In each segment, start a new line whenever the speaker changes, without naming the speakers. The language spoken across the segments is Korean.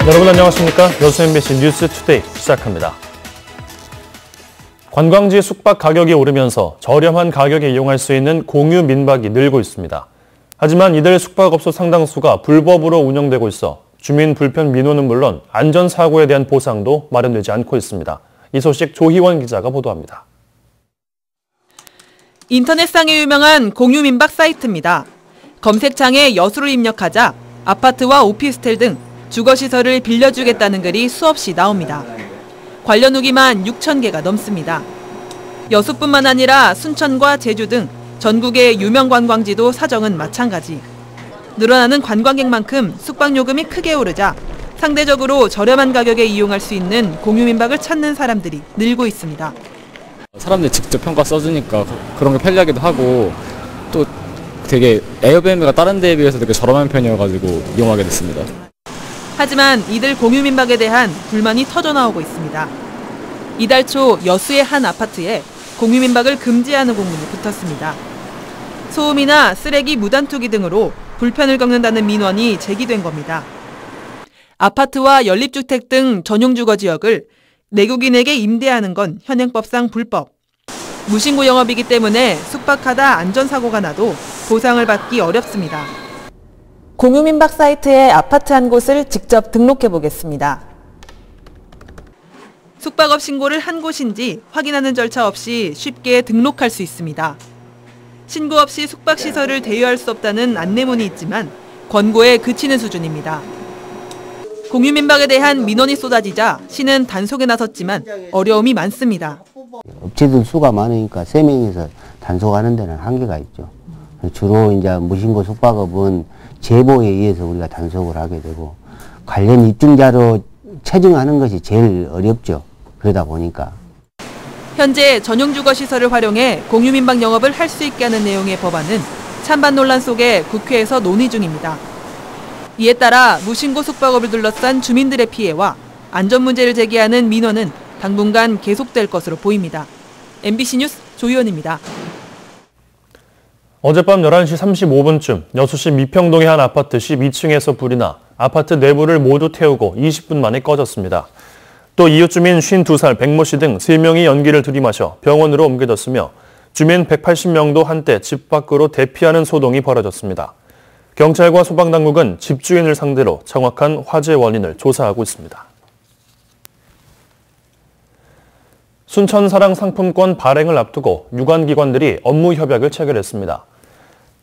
여러분 안녕하십니까? 여수 MBC 뉴스투데이 시작합니다. 관광지 숙박 가격이 오르면서 저렴한 가격에 이용할 수 있는 공유 민박이 늘고 있습니다. 하지만 이들 숙박업소 상당수가 불법으로 운영되고 있어 주민 불편 민원은 물론 안전사고에 대한 보상도 마련되지 않고 있습니다. 이 소식 조희원 기자가 보도합니다.
인터넷상에 유명한 공유 민박 사이트입니다. 검색창에 여수를 입력하자 아파트와 오피스텔 등 주거시설을 빌려주겠다는 글이 수없이 나옵니다. 관련 후기만 6,000개가 넘습니다. 여수뿐만 아니라 순천과 제주 등 전국의 유명 관광지도 사정은 마찬가지. 늘어나는 관광객만큼 숙박요금이 크게 오르자 상대적으로 저렴한 가격에 이용할 수 있는 공유민박을 찾는 사람들이 늘고 있습니다.
사람들이 직접 평가 써주니까 그런 게 편리하기도 하고 또 되게 에어비앤비가 다른 데에 비해서 되게 저렴한 편이어가지고 이용하게 됐습니다.
하지만 이들 공유민박에 대한 불만이 터져나오고 있습니다. 이달 초 여수의 한 아파트에 공유민박을 금지하는 공문이 붙었습니다. 소음이나 쓰레기 무단 투기 등으로 불편을 겪는다는 민원이 제기된 겁니다. 아파트와 연립주택 등 전용주거 지역을 내국인에게 임대하는 건 현행법상 불법. 무신고 영업이기 때문에 숙박하다 안전사고가 나도 보상을 받기 어렵습니다. 공유민박 사이트에 아파트 한 곳을 직접 등록해 보겠습니다. 숙박업 신고를 한 곳인지 확인하는 절차 없이 쉽게 등록할 수 있습니다. 신고 없이 숙박시설을 대여할 수 없다는 안내문이 있지만 권고에 그치는 수준입니다. 공유민박에 대한 민원이 쏟아지자 시는 단속에 나섰지만 어려움이 많습니다.
업체들 수가 많으니까 3명이서 단속하는 데는 한계가 있죠. 주로 이제 무신고 숙박업은 제보에 의해서 우리가 단속을 하게 되고 관련 입증자료 체증하는 것이 제일 어렵죠. 그러다 보니까.
현재 전용주거시설을 활용해 공유민박 영업을 할 수 있게 하는 내용의 법안은 찬반 논란 속에 국회에서 논의 중입니다. 이에 따라 무신고 숙박업을 둘러싼 주민들의 피해와 안전 문제를 제기하는 민원은 당분간 계속될 것으로 보입니다. MBC 뉴스 조희원입니다.
어젯밤 11시 35분쯤 여수시 미평동의 한 아파트 12층에서 불이 나 아파트 내부를 모두 태우고 20분 만에 꺼졌습니다. 또 이웃 주민 52살 백모 씨 등 3명이 연기를 들이마셔 병원으로 옮겨졌으며 주민 180명도 한때 집 밖으로 대피하는 소동이 벌어졌습니다. 경찰과 소방당국은 집주인을 상대로 정확한 화재 원인을 조사하고 있습니다. 순천사랑 상품권 발행을 앞두고 유관기관들이 업무 협약을 체결했습니다.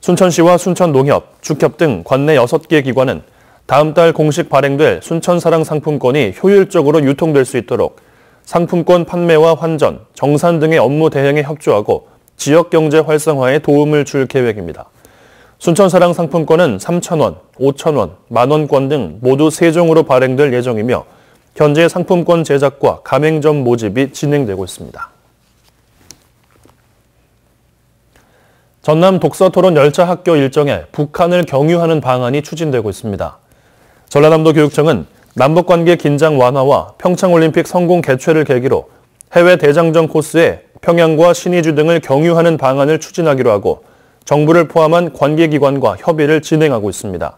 순천시와 순천농협, 죽협 등 관내 6개 기관은 다음 달 공식 발행될 순천사랑 상품권이 효율적으로 유통될 수 있도록 상품권 판매와 환전, 정산 등의 업무 대행에 협조하고 지역경제 활성화에 도움을 줄 계획입니다. 순천사랑 상품권은 3,000원, 5,000원, 만원권 등 모두 3종으로 발행될 예정이며 현재 상품권 제작과 가맹점 모집이 진행되고 있습니다. 전남 독서토론 열차 학교 일정에 북한을 경유하는 방안이 추진되고 있습니다. 전라남도 교육청은 남북관계 긴장 완화와 평창올림픽 성공 개최를 계기로 해외 대장정 코스에 평양과 신의주 등을 경유하는 방안을 추진하기로 하고 정부를 포함한 관계기관과 협의를 진행하고 있습니다.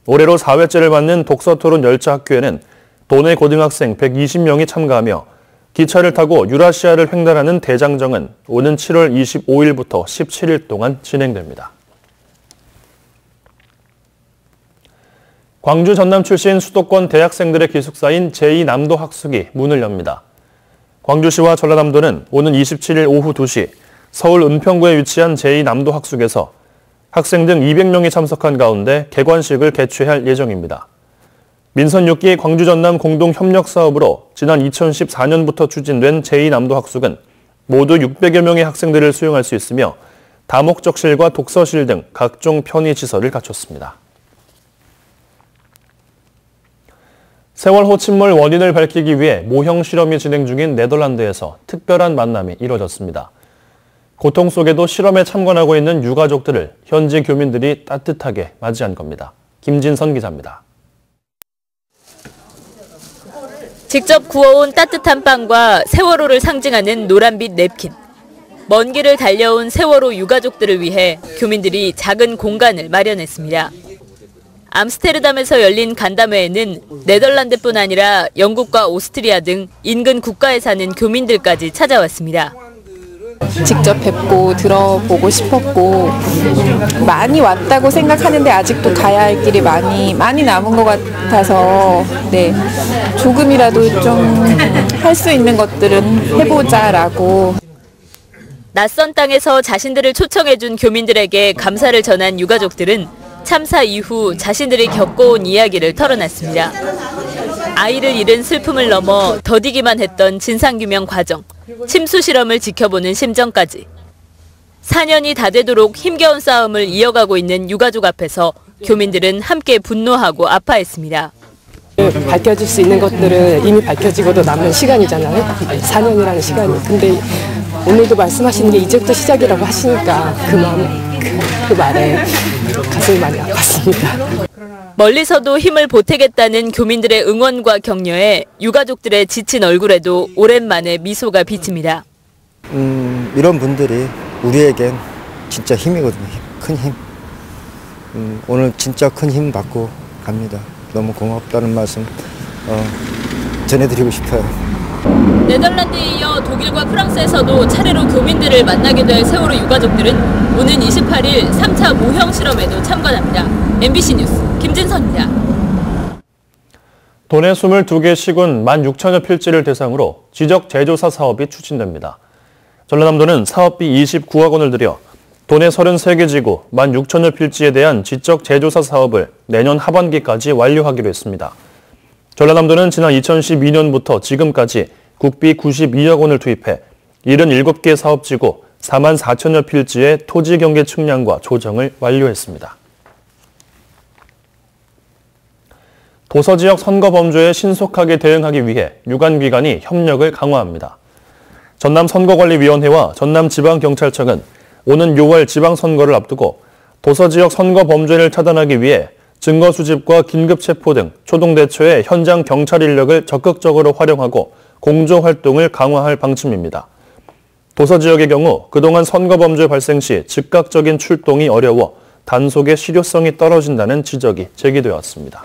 올해로 4회째를 맞는 독서토론 열차 학교에는 도내 고등학생 120명이 참가하며 기차를 타고 유라시아를 횡단하는 대장정은 오는 7월 25일부터 17일 동안 진행됩니다. 광주 전남 출신 수도권 대학생들의 기숙사인 제2남도 학숙이 문을 엽니다. 광주시와 전라남도는 오는 27일 오후 2시 서울 은평구에 위치한 제2남도 학숙에서 학생 등 200명이 참석한 가운데 개관식을 개최할 예정입니다. 민선 6기 광주 전남 공동 협력 사업으로 지난 2014년부터 추진된 제2남도 학숙은 모두 600여 명의 학생들을 수용할 수 있으며 다목적실과 독서실 등 각종 편의시설을 갖췄습니다. 세월호 침몰 원인을 밝히기 위해 모형 실험이 진행 중인 네덜란드에서 특별한 만남이 이뤄졌습니다. 고통 속에도 실험에 참관하고 있는 유가족들을 현지 교민들이 따뜻하게 맞이한 겁니다. 김진선 기자입니다.
직접 구워온 따뜻한 빵과 세월호를 상징하는 노란빛 냅킨. 먼 길을 달려온 세월호 유가족들을 위해 교민들이 작은 공간을 마련했습니다. 암스테르담에서 열린 간담회에는 네덜란드뿐 아니라 영국과 오스트리아 등 인근 국가에 사는 교민들까지 찾아왔습니다.
직접 뵙고 들어보고 싶었고 많이 왔다고 생각하는데 아직도 가야 할 길이 많이 남은 것 같아서 네, 조금이라도 좀 할 수 있는 것들은 해보자라고.
낯선 땅에서 자신들을 초청해준 교민들에게 감사를 전한 유가족들은 참사 이후 자신들이 겪어온 이야기를 털어놨습니다. 아이를 잃은 슬픔을 넘어 더디기만 했던 진상규명 과정, 침수 실험을 지켜보는 심정까지. 4년이 다 되도록 힘겨운 싸움을 이어가고 있는 유가족 앞에서 교민들은 함께 분노하고 아파했습니다.
밝혀질 수 있는 것들은 이미 밝혀지고도 남은 시간이잖아요. 4년이라는 시간이. 근데 오늘도 말씀하시는 게 이제부터 시작이라고 하시니까 그 말에 가슴이 많이 아팠습니다.
멀리서도 힘을 보태겠다는 교민들의 응원과 격려에 유가족들의 지친 얼굴에도 오랜만에 미소가 비칩니다.
이런 분들이 우리에겐 진짜 힘이거든요. 큰 힘. 오늘 진짜 큰 힘 받고 갑니다. 너무 고맙다는 말씀 전해드리고 싶어요.
네덜란드에 이어 독일과 프랑스에서도 차례로 교민들을 만나게 될 세월호 유가족들은 오는 28일 3차 모형 실험에도 참관합니다. MBC 뉴스 김진선입니다.
도내 22개 시군 16,000여 필지를 대상으로 지적 재조사 사업이 추진됩니다. 전라남도는 사업비 29억 원을 들여 도내 33개 지구 16,000여 필지에 대한 지적 재조사 사업을 내년 하반기까지 완료하기로 했습니다. 전라남도는 지난 2012년부터 지금까지 국비 92억 원을 투입해 77개 사업지구 4만 4천여 필지의 토지 경계 측량과 조정을 완료했습니다. 도서지역 선거 범죄에 신속하게 대응하기 위해 유관기관이 협력을 강화합니다. 전남선거관리위원회와 전남지방경찰청은 오는 6월 지방선거를 앞두고 도서지역 선거 범죄를 차단하기 위해 증거 수집과 긴급 체포 등 초동 대처에 현장 경찰 인력을 적극적으로 활용하고 공조 활동을 강화할 방침입니다. 도서지역의 경우 그동안 선거 범죄 발생 시 즉각적인 출동이 어려워 단속의 실효성이 떨어진다는 지적이 제기되었습니다.